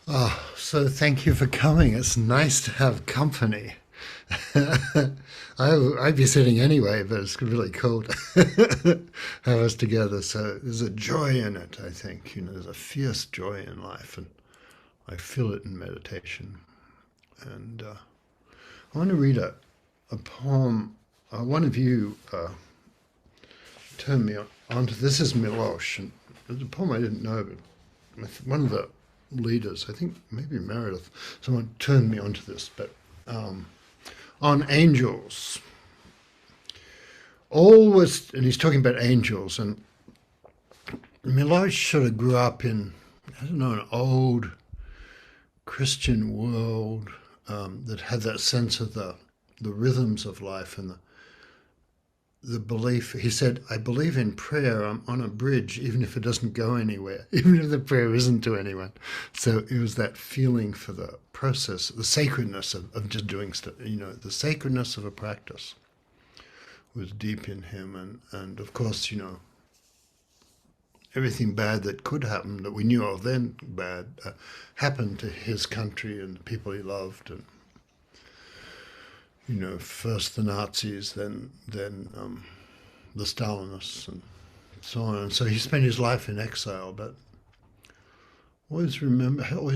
So thank you for coming. It's nice to have company. I'd be sitting anyway, but it's really cool to have us together. So there's a joy in it, I think. There's a fierce joy in life, and I feel it in meditation. And I want to read a poem. One of you turned me onto this is Milosz, and it's a poem I didn't know, but one of the leaders, I think maybe Meredith, someone turned me onto this, but on angels. Always, and he's talking about angels, and Milosz sort of grew up in, I don't know, an old Christian world that had that sense of the rhythms of life and the belief. He said, I believe in prayer. I'm on a bridge, even if it doesn't go anywhere, even if the prayer isn't to anyone. So it was that feeling for the process, the sacredness of just doing stuff, the sacredness of a practice was deep in him. And of course, everything bad that could happen that we knew of then bad happened to his country and the people he loved. And first the Nazis, then the Stalinists, and so on. And so he spent his life in exile, but always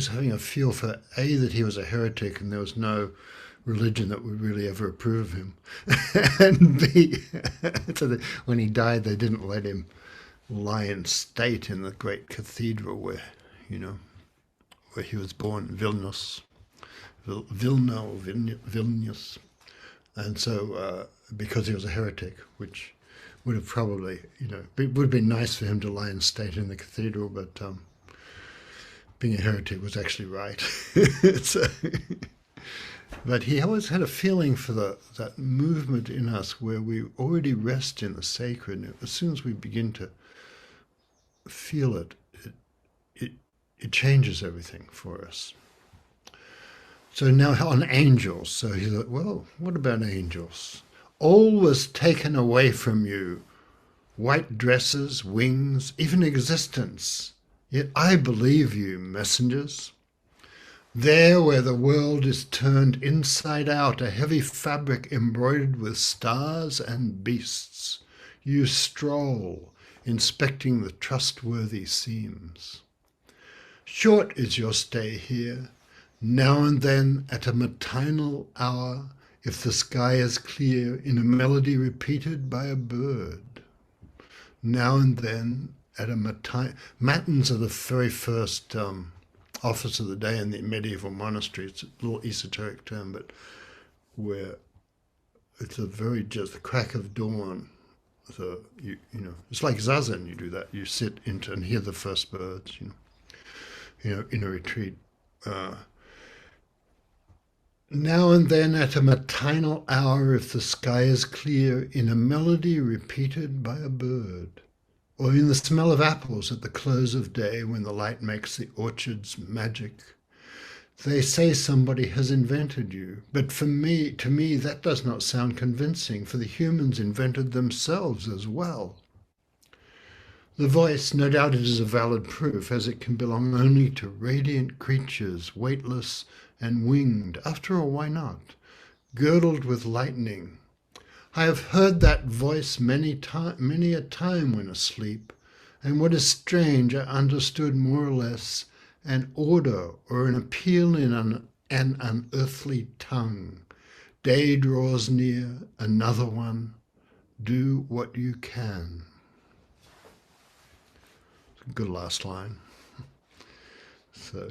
having a feel for A, that he was a heretic and there was no religion that would really ever approve of him, and B, so that when he died, they didn't let him lie in state in the great cathedral where he was born, Vilnius. Vilnius. And so, because he was a heretic, which would have probably, it would have been nice for him to lie in state in the cathedral, but being a heretic was actually right. so, but he always had a feeling for that movement in us where we already rest in the sacred. And as soon as we begin to feel it changes everything for us. So now on angels. So he thought, well, what about angels? All was taken away from you, white dresses, wings, even existence. Yet I believe you, messengers. There where the world is turned inside out, a heavy fabric embroidered with stars and beasts, you stroll, inspecting the trustworthy seams. Short is your stay here. Now and then, at a matinal hour, if the sky is clear, in a melody repeated by a bird. Now and then, at a matins are the very first office of the day in the medieval monastery. It's a little esoteric term, but where it's just the crack of dawn. So it's like zazen. You do that. You sit into and hear the first birds. In a retreat. Now and then at a matinal hour, if the sky is clear, in a melody repeated by a bird, or in the smell of apples at the close of day when the light makes the orchards magic. They say somebody has invented you, but to me, that does not sound convincing, for the humans invented themselves as well. The voice, no doubt it is a valid proof, as it can belong only to radiant creatures, weightless and winged. After all, why not? Girdled with lightning. I have heard that voice many a time when asleep, and what is strange, I understood more or less an order or an appeal in an unearthly tongue. Day draws near, another one. Do what you can. Good last line. So